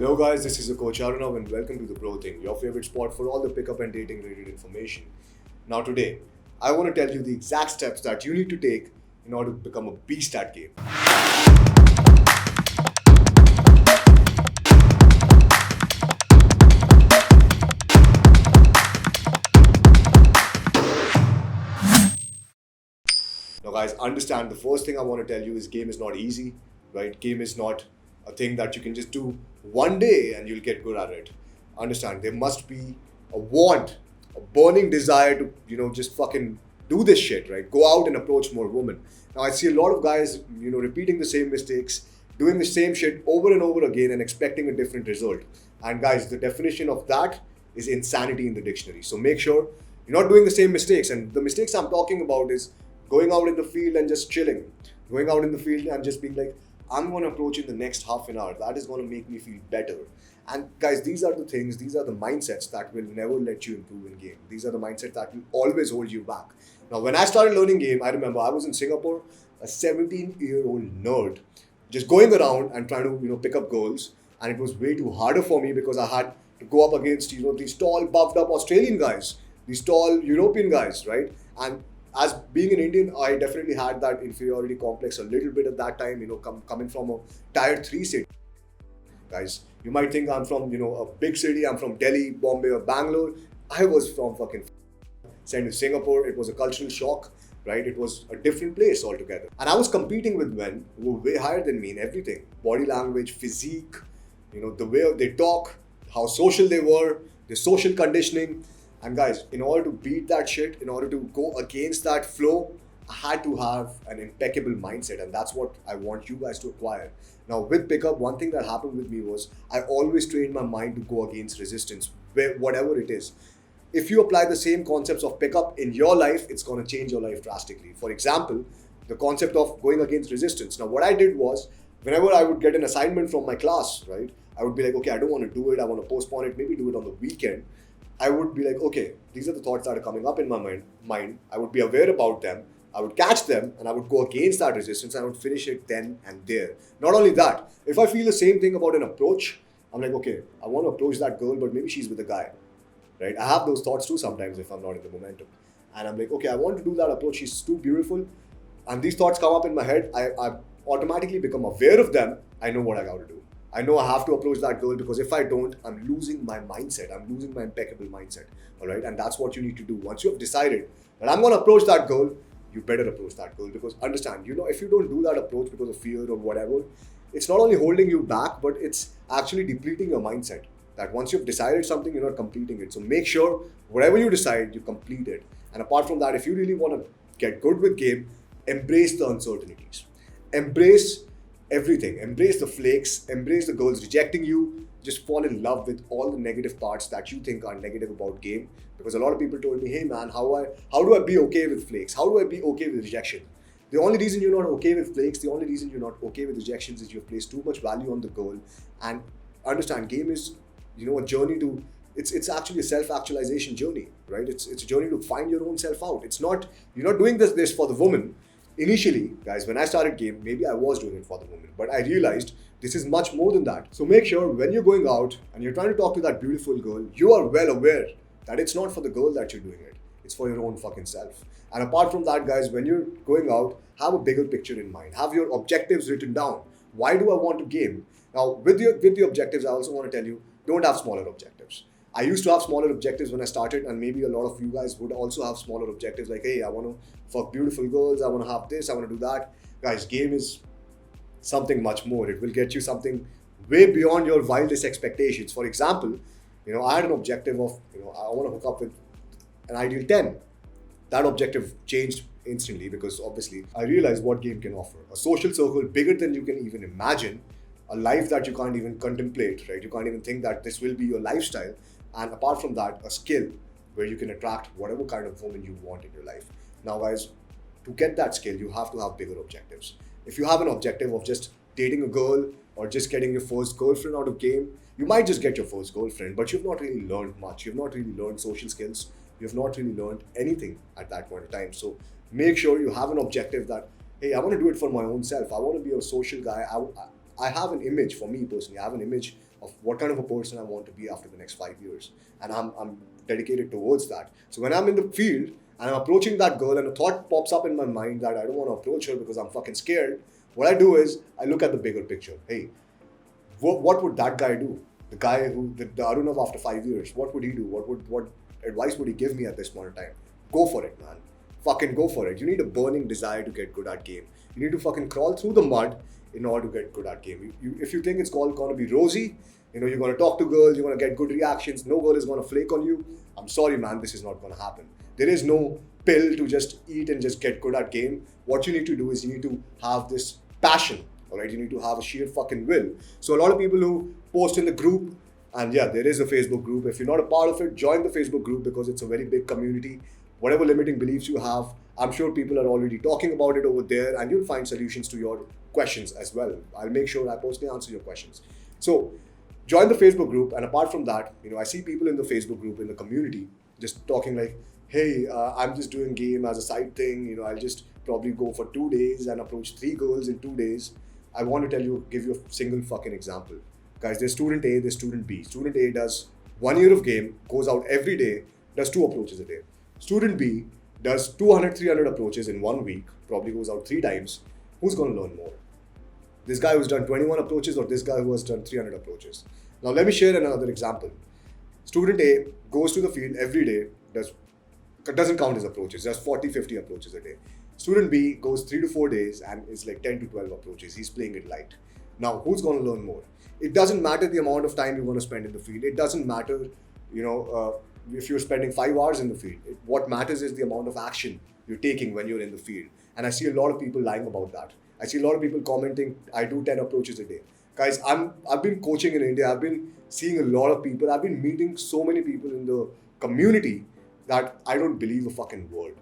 Hello guys, this is your coach Tbtarunav and welcome to TheBroThing, your favorite spot for all the pickup and dating related information. Now today, I want to tell you the exact steps that you need to take in order to become a beast at game. Now guys, understand the first thing I want to tell you is game is not easy, right? Game is not a thing that you can just do one day and you'll get good at it. Understand, there must be a want, a burning desire to, just fucking do this shit, right? Go out and approach more women. Now I see a lot of guys, repeating the same mistakes, doing the same shit over and over again and expecting a different result. And guys, the definition of that is insanity in the dictionary. So make sure you're not doing the same mistakes. And the mistakes I'm talking about is going out in the field and just chilling, going out in the field and just being like, I'm going to approach in the next half an hour. That is going to make me feel better. And guys, these are the things, these are the mindsets that will never let you improve in game. These are the mindsets that will always hold you back. Now, when I started learning game, I remember I was in Singapore, a 17-year-old nerd, just going around and trying to, pick up goals. And it was way too harder for me because I had to go up against, these tall, buffed up Australian guys, these tall European guys, right? And as being an Indian, I definitely had that inferiority complex a little bit at that time, coming from a tier 3 city. Guys, you might think I'm from, a big city, I'm from Delhi, Bombay or Bangalore. I was from fucking sent to Singapore. It was a cultural shock, right? It was a different place altogether. And I was competing with men who were way higher than me in everything. Body language, physique, the way they talk, how social they were, their social conditioning. And guys, in order to beat that shit, in order to go against that flow, I had to have an impeccable mindset. And that's what I want you guys to acquire. Now, with pickup, one thing that happened with me was I always trained my mind to go against resistance, whatever it is. If you apply the same concepts of pickup in your life, it's going to change your life drastically. For example, the concept of going against resistance. Now, what I did was, whenever I would get an assignment from my class, right, I would be like, okay, I don't want to do it. I want to postpone it, maybe do it on the weekend. I would be like, okay, these are the thoughts that are coming up in my mind. I would be aware about them. I would catch them and I would go against that resistance and I would finish it then and there. Not only that, if I feel the same thing about an approach, I'm like, okay, I want to approach that girl, but maybe she's with a guy, right? I have those thoughts too sometimes if I'm not in the momentum. And I'm like, okay, I want to do that approach. She's too beautiful. And these thoughts come up in my head. I automatically become aware of them. I know what I got to do. I know I have to approach that girl because if I don't, I'm losing my mindset. I'm losing my impeccable mindset. All right. And that's what you need to do. Once you have decided that I'm going to approach that girl, you better approach that girl because understand, if you don't do that approach because of fear or whatever, it's not only holding you back, but it's actually depleting your mindset. That once you've decided something, you're not completing it. So make sure whatever you decide, you complete it. And apart from that, if you really want to get good with game, embrace the uncertainties. Embrace everything. Embrace the flakes. Embrace the girls rejecting you. Just fall in love with all the negative parts that you think are negative about game. Because a lot of people told me, hey man, how do I be okay with flakes? How do I be okay with rejection? The only reason you're not okay with flakes, the only reason you're not okay with rejections is you've placed too much value on the goal. And understand, game is, a journey to, it's actually a self-actualization journey, right? It's a journey to find your own self out. It's not, you're not doing this for the woman. Initially, guys, when I started game, maybe I was doing it for the woman, but I realized this is much more than that. So make sure when you're going out and you're trying to talk to that beautiful girl, you are well aware that it's not for the girl that you're doing it. It's for your own fucking self. And apart from that, guys, when you're going out, have a bigger picture in mind. Have your objectives written down. Why do I want to game? Now, with the objectives, I also want to tell you, don't have smaller objectives. I used to have smaller objectives when I started, and maybe a lot of you guys would also have smaller objectives like, hey, I want to fuck beautiful girls, I want to have this, I want to do that. Guys, game is something much more. It will get you something way beyond your wildest expectations. For example, I had an objective of, I want to hook up with an ideal 10. That objective changed instantly because obviously I realized what game can offer. A social circle bigger than you can even imagine, a life that you can't even contemplate, right? You can't even think that this will be your lifestyle. And apart from that, a skill where you can attract whatever kind of woman you want in your life. Now, guys, to get that skill, you have to have bigger objectives. If you have an objective of just dating a girl or just getting your first girlfriend out of game, you might just get your first girlfriend, but you've not really learned much. You've not really learned social skills. You've not really learned anything at that point in time. So make sure you have an objective that, hey, I want to do it for my own self. I want to be a social guy. I have an image for me personally. I have an image of what kind of a person I want to be after the next 5 years. And I'm dedicated towards that. So when I'm in the field and I'm approaching that girl and a thought pops up in my mind that I don't want to approach her because I'm fucking scared, what I do is I look at the bigger picture. Hey, what would that guy do? The guy who, the Arunav after 5 years, what would he do? What advice would he give me at this point in time? Go for it, man. Fucking go for it. You need a burning desire to get good at game. You need to fucking crawl through the mud in order to get good at game. If you think it's going to be rosy, you're going to talk to girls, you're going to get good reactions, no girl is going to flake on you. I'm sorry, man, this is not going to happen. There is no pill to just eat and just get good at game. What you need to do is you need to have this passion, all right? You need to have a sheer fucking will. So a lot of people who post in the group, and yeah, there is a Facebook group. If you're not a part of it, join the Facebook group because it's a very big community. Whatever limiting beliefs you have, I'm sure people are already talking about it over there, and you'll find solutions to your questions as well. I'll make sure I personally answer your questions. So join the Facebook group, and apart from that, I see people in the Facebook group, in the community, just talking like, hey, I'm just doing game as a side thing, I'll just probably go for 2 days and approach 3 girls in 2 days. I want to give you a single fucking example. Guys, there's student A, there's student B. Student A does 1 year of game, goes out every day, does 2 approaches a day. Student B does 200, 300 approaches in 1 week, probably goes out 3 times. Who's going to learn more? This guy who's done 21 approaches or this guy who has done 300 approaches? Now let me share another example. Student A goes to the field every day, doesn't count his approaches, does 40, 50 approaches a day. Student B goes 3 to 4 days and is like 10 to 12 approaches. He's playing it light. Now, who's going to learn more? It doesn't matter the amount of time you want to spend in the field. It doesn't matter, if you're spending 5 hours in the field. What matters is the amount of action you're taking when you're in the field. And I see a lot of people lying about that. I see a lot of people commenting, I do 10 approaches a day. Guys, I've been coaching in India. I've been seeing a lot of people. I've been meeting so many people in the community that I don't believe a fucking word.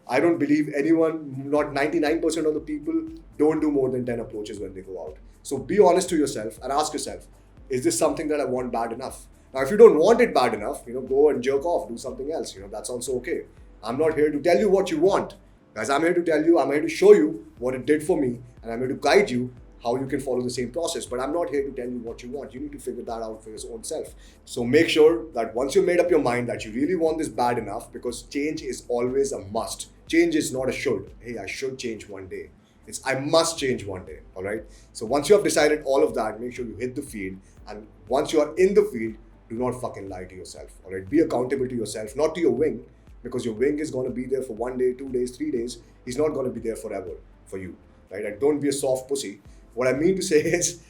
I don't believe anyone, not 99% of the people don't do more than 10 approaches when they go out. So be honest to yourself and ask yourself, is this something that I want bad enough? Now, if you don't want it bad enough, go and jerk off, do something else. That's also okay. I'm not here to tell you what you want. Guys, I'm here to show you what it did for me, and I'm here to guide you how you can follow the same process. But I'm not here to tell you what you want. You need to figure that out for your own self. So make sure that once you've made up your mind that you really want this bad enough, because change is always a must. Change is not a should. Hey, I should change one day. It's I must change one day, all right? So once you have decided all of that, make sure you hit the field. And once you are in the field, do not fucking lie to yourself, all right? Be accountable to yourself, not to your wing, because your wing is going to be there for 1 day, 2 days, 3 days. He's not going to be there forever for you, right? And don't be a soft pussy. What I mean to say is,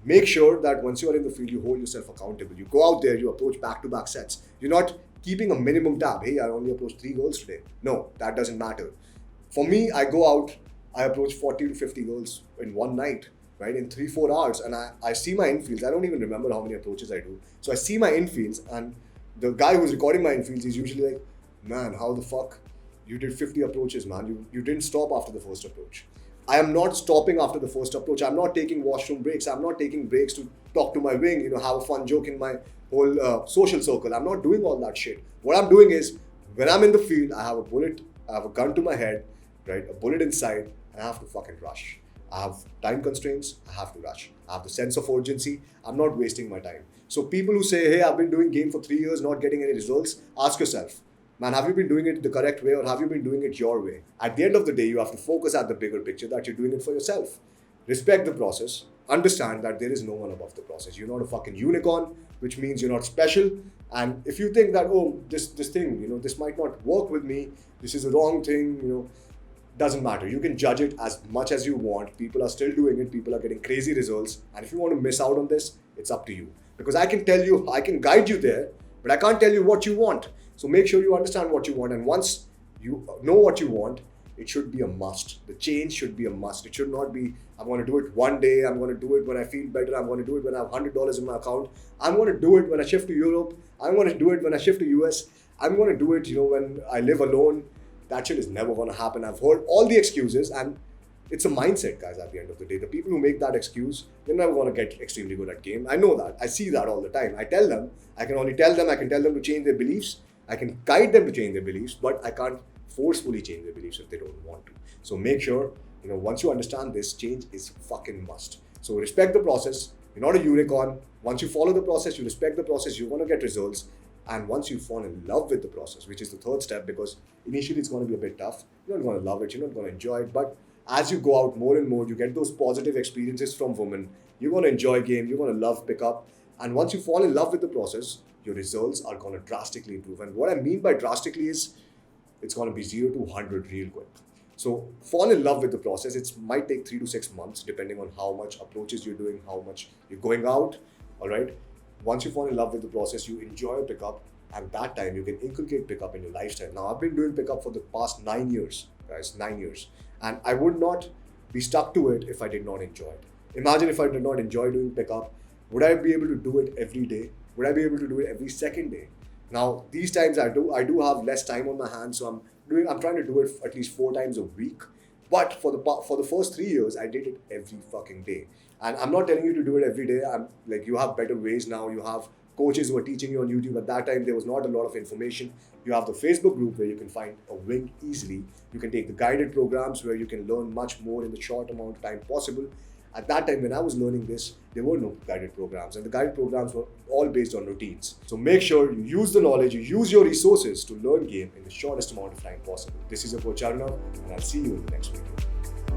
make sure that once you are in the field, you hold yourself accountable. You go out there, you approach back-to-back sets. You're not keeping a minimum tab. Hey, I only approached 3 girls today. No, that doesn't matter. For me, I go out, I approach 40 to 50 girls in one night, right? In 3-4 hours. And I see my infields. I don't even remember how many approaches I do. So I see my infields, and the guy who's recording my infields is usually like, man, how the fuck? You did 50 approaches, man. You didn't stop after the first approach. I am not stopping after the first approach. I'm not taking washroom breaks. I'm not taking breaks to talk to my wing, have a fun joke in my whole social circle. I'm not doing all that shit. What I'm doing is, when I'm in the field, I have a bullet, I have a gun to my head, right? A bullet inside, and I have to fucking rush. I have time constraints, I have to rush. I have the sense of urgency. I'm not wasting my time. So people who say, hey, I've been doing game for 3 years, not getting any results, ask yourself, man, have you been doing it the correct way, or have you been doing it your way? At the end of the day, you have to focus at the bigger picture that you're doing it for yourself. Respect the process. Understand that there is no one above the process. You're not a fucking unicorn, which means you're not special. And if you think that, oh, this thing, this might not work with me, this is a wrong thing, doesn't matter. You can judge it as much as you want. People are still doing it. People are getting crazy results. And if you want to miss out on this, it's up to you. Because I can tell you, I can guide you there, but I can't tell you what you want. So make sure you understand what you want. And once you know what you want, it should be a must. The change should be a must. It should not be, I'm going to do it one day. I'm going to do it when I feel better. I'm going to do it when I have $100 in my account. I'm going to do it when I shift to Europe. I'm going to do it when I shift to US. I'm going to do it, when I live alone. That shit is never going to happen. I've heard all the excuses, and it's a mindset, guys, at the end of the day. The people who make that excuse, they're never going to get extremely good at game. I know that. I see that all the time. I tell them, I can tell them to change their beliefs. I can guide them to change their beliefs, but I can't forcefully change their beliefs if they don't want to. So make sure, once you understand this, change is fucking must. So respect the process. You're not a unicorn. Once you follow the process, you respect the process, you're going to get results. And once you fall in love with the process, which is the third step, because initially it's going to be a bit tough, you're not going to love it, you're not going to enjoy it, but as you go out more and more, you get those positive experiences from women, you're going to enjoy game, you're going to love pickup. And once you fall in love with the process, your results are going to drastically improve. And what I mean by drastically is it's going to be 0 to 100 real quick. So fall in love with the process. It might take 3 to 6 months, depending on how much approaches you're doing, how much you're going out. All right. Once you fall in love with the process, you enjoy pickup, and that time you can inculcate pickup in your lifestyle. Now, I've been doing pickup for the past 9 years, guys, 9 years. And I would not be stuck to it if I did not enjoy it. Imagine if I did not enjoy doing pickup, would I be able to do it every day? Would I be able to do it every second day? Now, these times I do have less time on my hands, so I'm trying to do it at least 4 times a week. But for the first 3 years, I did it every fucking day. And I'm not telling you to do it every day. I'm like, you have better ways now. You have coaches who are teaching you on YouTube. At that time, there was not a lot of information. You have the Facebook group where you can find a wing easily. You can take the guided programs where you can learn much more in the short amount of time possible. At that time, when I was learning this, there were no guided programs, and the guided programs were all based on routines. So make sure you use the knowledge, you use your resources to learn game in the shortest amount of time possible. This is your coach Tbtarunav, and I'll see you in the next video.